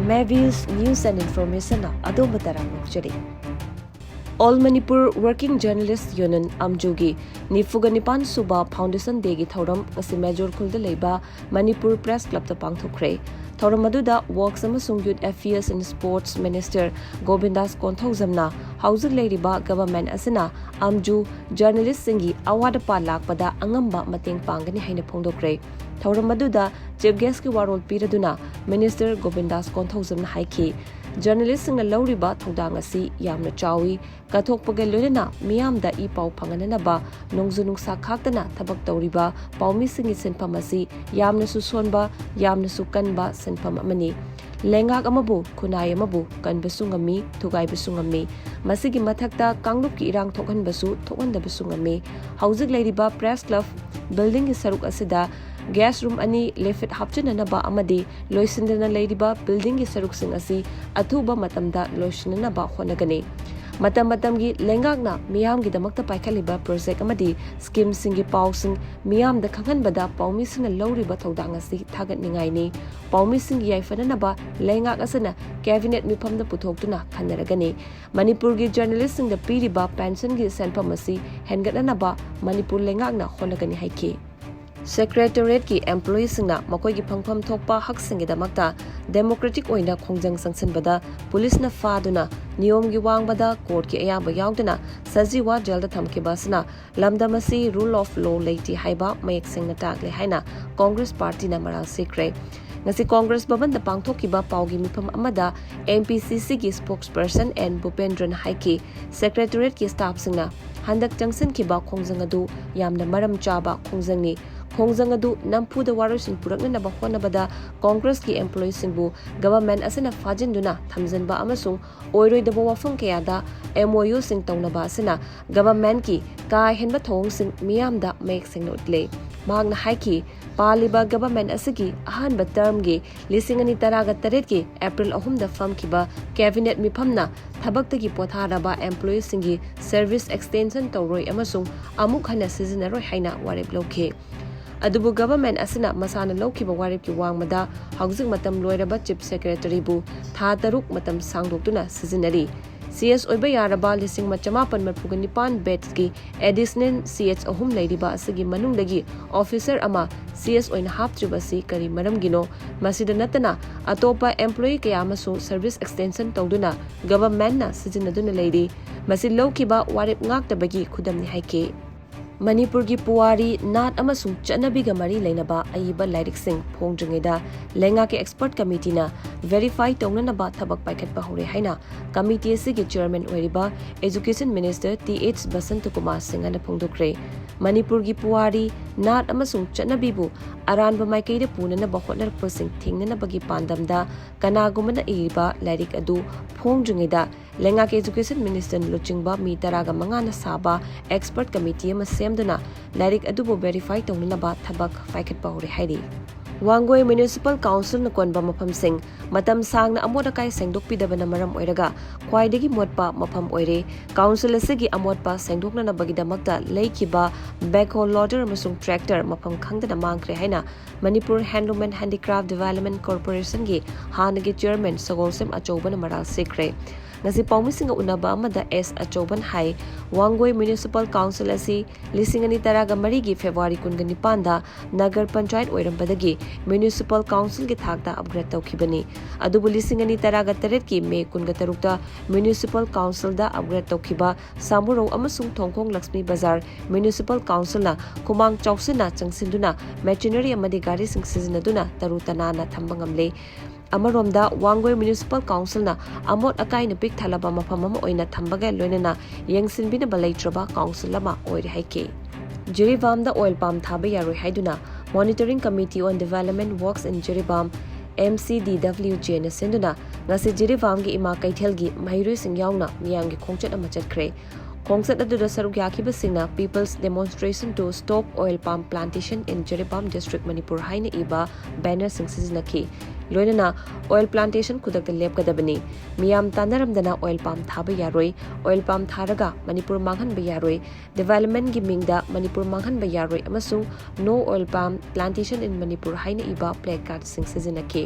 Mebys News and Information adom batarang nokjari. All Manipur Working Journalists Union Amjugi Nifuganipan Suba Foundation Degi Thoram asi Major Khulda Leiba Manipur Press Club ta pangthokre. Thoram aduda Works amasung Youth Affairs and Sports Minister Govindas Konthauzamna Housing Leiriba Government asina Amju Journalist Singi awada pa lakpada angamba mateng pangani haina phongdokre. Thoram aduda Chief Guest ki warol piraduna Minister Govindas Konthauzamna haiki Journalist sing na lauriba thongdang asi yamna chawi kathokpaga loina miyamda I pau phanganaba nongzunung sakhaktana thabak tawriba paumi singi senpham asi yamna su sonba yamna su kanba senpham amani Leingak amabu khunai amabu kanbasu ngami thugai basu ngami masigi mathakta kanglup ki irang thokhan basu thokhan da basu ngami hauzik leiriba press club building ki saruk asida gas room ani lefit hapchananaba amadi loisindana leiriba building ki saruk sing asi athuba matamda loishinanaba honagani matam gi Leingakna miyam gi damakta paikhaliba project amadi scheme singi pausing miyam da khanghanbada paumi singna lauriba thodang asi thagat ningai ni paumi singi yaifananaba Leingak asana cabinet mifam da puthoktuna khanaragani Manipur gi journalist sing da piriba pension gi senpham asi hengatnanaba Manipur Leingakna honagani haiki Secretariat ki employees singna makoi gi phangpham thokpa hak singi damakta democratic oina khongjang sangsanbada police na faduna niyom gi wangbada court ki ayaba yauduna sajiwa jail da thamkibasna lamdamasi rule of law leite haiba mayek singna takle haina Congress party na marang sikre ngasi Congress Bhavan da pangthokiba paugi mifam amada MPCC ki spokesperson and Bhupendran Haiki Secretariat ki staff singna handak jangsan kiba khongjang adu yamna maram chaba khongjang ni khongjang adu nampu da warosin purakna na bahona bada Congress ki employees singbu government asana fajinduna thamjanba amasung oiroi da wafam kaya da MOU sing tawnaba asana government ki kai henba thong sing miyam da make sing notle magna haiki Paliba government asigi ahanba term gi lisingani taraga taret ki April 3 da fam kiba cabinet miphamna thabakta gi potharaba employees singi service extension tawroi amasung amuk hana seasonaroi haina warep lokhe adubu government asina masana lokhiba warep ki wangmada hauzik matam loiraba chief secretary bu tha taruk matam sangdoktuna seasonary CS oiba yaraba lising machamapan marpugani beds ki additional CH ahum leiriba asigi manungdagi officer ama CS oina haptribasi kari maram gino masida natana atopa employee kaya amasu service extension tawduna government na sijinaduna leiri masi lokhiba warep ngaktabagi khudamni haike Manipur gi puwari nat amasung chanabiga mari leinaba aiba Lairik sing phongdringai da Leingak ki expert committee na verify tongnanaba thabak paikhatpa hore haina committee asigi chairman oiriba education minister TH Basanta Singh ana phongdokre Manipur gi puwari nat amasung chanabibu aranba maikaida punana bahotnar persing thingna bagi pandamda kanagumana iriba Lairik adu phongdringai da Leingak education minister luchingba mi taraga mangana saba expert committee ama semduna Lairik adubo verify tongnaba thabak paikhatpa hore hairi Wangoi Municipal Council na konba mapham sing matam sang na amot akai sengdok pidabana maram oiraga khwaidei motpa mapham oire council asigi amotpa sengdokna na bagidamakta leikiba Backhoe loader amasung tractor mapham khangdana mangkre haina Manipur Handloom and Handicraft Development Corporation gi hanagi chairman Sagolsem Achobana maral sikre ngasi paumisinga unaba amada S Achoban hai Wangoi Municipal Council asi lisingani taraga marigi February 19 da Nagar Panchayat oirambadagi Municipal Council ki thakta upgrade tawkhibani adubu lisingani taraga taret ki May 13 da Municipal Council da upgrade tawkhiba Samuro amasung Thongkhong Lakshmi Bazar Municipal Council na kumang chawsina changsinduna machinery amadi gari sing sizinaduna tarutana na thambangamle Amaromda Wangoi Municipal Council na amot akai na pik thalaba mapham ama oina thambaga loinana yengsinbina balaitraba council lama oire haike Jiri da Oil Palm thaba yaroi haiduna Monitoring Committee on Development Works in Jiri MCDWJ na senduna ngasi Jiri gi ima kaithel gi mairoi sing yauna miyang gi khongchat ama chatkhre khongchat aduda saruk yakiba singna People's Demonstration to Stop Oil Palm Plantation in Jiri District Manipur haina iba banner sing sizinaki loinana oil plantation kudakta lepkadabani miyam tanaramdana oil palm thaba yaroi oil palm tharaga Manipur manghanba yaroi development gi mingda Manipur manghanba yaroi amasung no oil palm plantation in Manipur haina iba placard sing sizinaki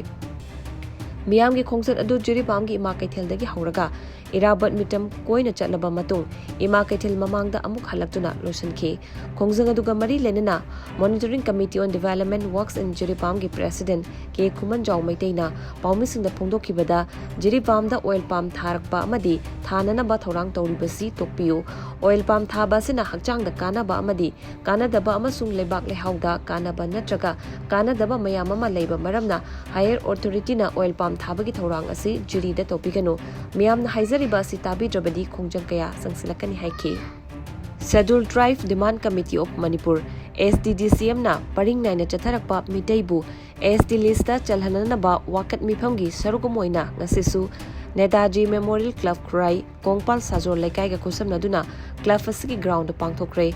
मियाम की खोंगचत अदु Jiri palm की इमा कैथेल दगी हौरगा इराबत MITM Koyna चटलबा मतुंग इमा कैथेल ममांगदा अमुक हलक्तुना लोसनखी खोंगजंग अदुगा मरी लेनना monitoring committee on development works in Jiribam की प्रेसिडेंट के खुमन जाव मैतेना पाउमिसिंग द फोंदोखिबदा जिरी पाम द ऑयल पाम थारकपा अमदी थाननबा थौरांग तौरिबसी तोकपियो ऑयल पाम थाबासिना हकचांग द कानाबा अमदी कानादबा अमसुंग लेबाक लेहाउदा कानाबा नत्रगा कानादबा मयाम अमा लेबा मरमना हायर ऑथोरिटी ना ऑयल पाम थाबगी थौरांग असी जिरी द तोपिगनो मियामना हाइजरिबा असि ताबिद्रबदी खोंजंग कया संगसिलकनी हाइखि schedule tribe demand committee of Manipur SDDCM ना परिंग नाइना चथरकपा मिटैबु SD लिस्ट चलहननबा वाकत मिफमगी सरुगमोइना ngasisu नेताजी मेमोरियल क्लब क्राई कोंगपाल साजोर लेकाई का खुसम नदुना क्लब असगी ग्राउंड पांगथोक्रे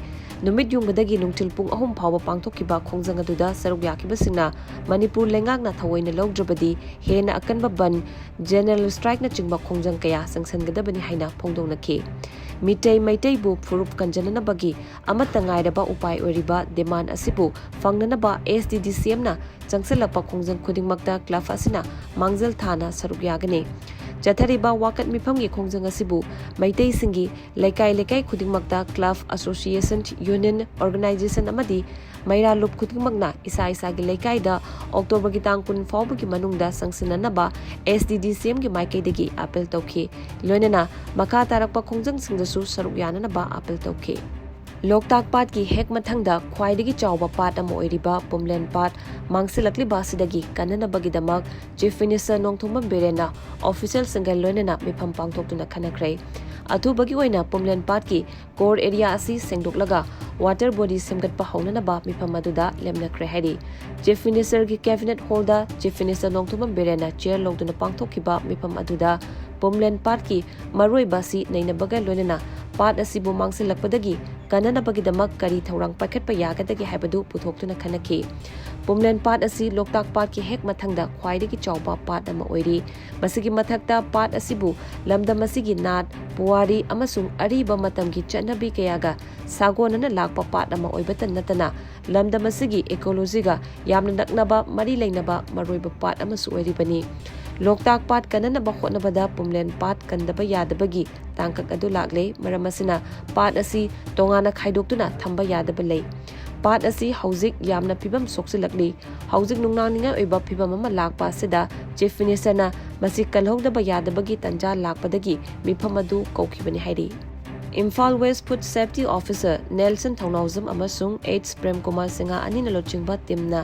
नुमित युंगबदगी नुंगथिल पुंग अहुम फाव पांगथोकिबा खोंजंग अदुदा सरुक याकिबसिंगना मणिपुर लेंगाक ना थवैना लौद्रबदी हेना अकनबा बन जनरल स्ट्राइक ना चिंगबा खोंजंग कया संगसनगदबनी हाइना फोंदोंनखि मिटै मैटैबु फुरुप कंजननबगी अमतंगाइरबा उपाय ओरिबा डिमांड असिबु फंगननबा SDDCM ना चंगसलपा खोंजंग खुदिंगमक्ता क्लब असिना मांगजल थाना सरुक यागने चथरिबा वाकत मिफम की खोंजंग असिबु मैतै सिंगी लेकाई लेकाई खुदिंगमक्ता क्लब एसोसिएशन यूनियन ऑर्गेनाइजेशन अमदी मैरा लुप खुदिंगमक्ना इसा इसा की लेकाई दा अक्टोबर की तांग 10 फाउब की मनुंगदा संगसिननबा SDDCM की माइकैदगी अपील तौखि लोइनना मखा तारकपा खोंजंग सिंगदसु सरुक याननबा अपील तौखि लोकताक पाट की हेक मथंगदा ख्वाइदगी चावबा पाट अम ओइरिबा पुमलेन पाट मांगसिलक्लिबा सिदगी कननबगीदमक चीफ मिनिस्टर नोंथोंबम बेरेना ऑफिशियल सिंगल लोइनना मिफम पांगथोक्तुना खनख्रे अथुबगी ओइना पुमलेन पाट की कोर एरिया असि सेंगदोकलगा वाटर बॉडी सेमगतपा हौननबा मिफम अदुदा लेमनख्रे हैरी चीफ मिनिस्टर की cabinet holder chief minister Nongthombam बेरेना चेयर लौदुना पांगथोकिबा मिफम अदुदा पुमलेन पाट की मरोइबासी नैनबगा लोइनना पाट असिबु मांगसिलक्पदगी कननबगीदमक करी थौरांग पाखटपा यागदगी हाइबदु पुथोक्तुना खनखि पुमलेन पाट असि लोकताक पाट की हेक मथंगदा ख्वाइदगी चावबा पाट अमा ओइरि मसिगी मथक्ता पाट असिबु लमदम असिगी नाट पुवारी अमसुंग अरिबा मतमगी चटनबी कयागा सागोनना लाकपा पाट अमा ओइबता नतना लमदम असिगी इकोलॉजीगा यामना नकनबा मरी लेनबा मरोइबा पाट अमसु ओइरिबनी लोकताक पाट कननबा होनबदा पुमलेन पाट कंदबा यादबगी तांकक अदु लागले मरम असिना पाट असि तोंगाना खाइदोक्तुना थंबा यादबा लै पाट असि हौजिक यामना फिबम सोक्सिलक्ली हौजिक नुंगनांगनिंगा ओइबा फिबम अमा लाकपा असिदा चीफ मिनिस्टरना मसि कलहौदबा यादबगी तंजा लाकपदगी मिफम अदु कौखिबनि हाइरि Imphal west food safety officer Nelson Thounaojam अमसुंग एड्स प्रेम कुमार सिंह अनिना लोचिंगबा टीमना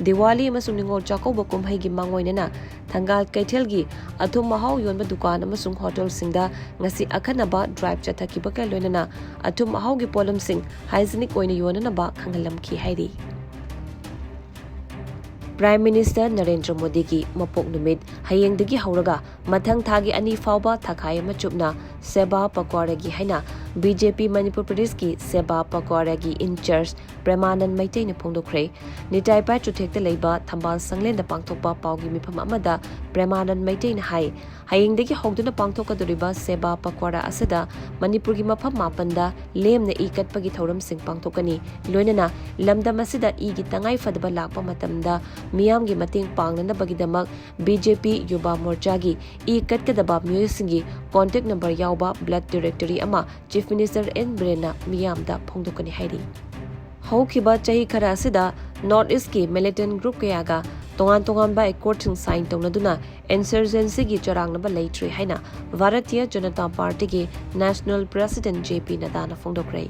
दिवाली अमसुंग निंगोल चाकौबा कुमहैगी मांगोइनना थंगाल कैथेलगी अथुम महाव योनबा दुकान अमसुंग होटल सिंगदा ngasi अखनबा ड्राइव चथकिबा का लोइनना अथुम महावगी पोलम सिंग हाइजीनिक ओइना योननबा खंगलमखि हाइरि प्राइम मिनिस्टर नरेंद्र मोदी की मपोक नुमित हयेंगदगी हौरगा मथंग थागी अनि फावबा थखाय अमा चुपना सेबा पकवाड़गी हैना बीजेपी मणिपुर प्रदेश की सेबा पकवाड़गी इंचार्ज प्रेमानंद मैतेन फोंदोक्रे निटाइपा चुथेक्त लेबा थंबाल संगलेंदा पांगथोकपा पावगी मिफम अमदा प्रेमानंद मैतेन हाई हयेंगदगी हौदुना पांगथोकदोरिबा सेबा पकवाड़ा असदा मणिपुर की मफम मापंदा लेमना इकटपगी थौरम सिंग पांगथोकनी लोइनना लमदम असदा इगी तंगाई फदबा लाकपा मतमदा मियाम की मतेंग पांगनबगीदमक बीजेपी युवा मोर्चा की इकटकदबा म्यूजिक कॉन्टेक्ट नंबर यावबा ब्लड डायरेक्टरी अमा चीफ मिनिस्टर एन ब्रेना मियामदा फोंदोकनी हाइरि हौखिबा चही खरा असिदा नॉर्थ ईस्ट की मिलिटेंट ग्रुप कयागा तोंगान तोंगानबा एकॉर्ड साइन तौनदुना इंसर्जेंसी की चरांगनबा लेट्रे हाइना भारतीय जनता पार्टी के नेशनल प्रेसिडेंट JP नड्डा फोंदोक्रे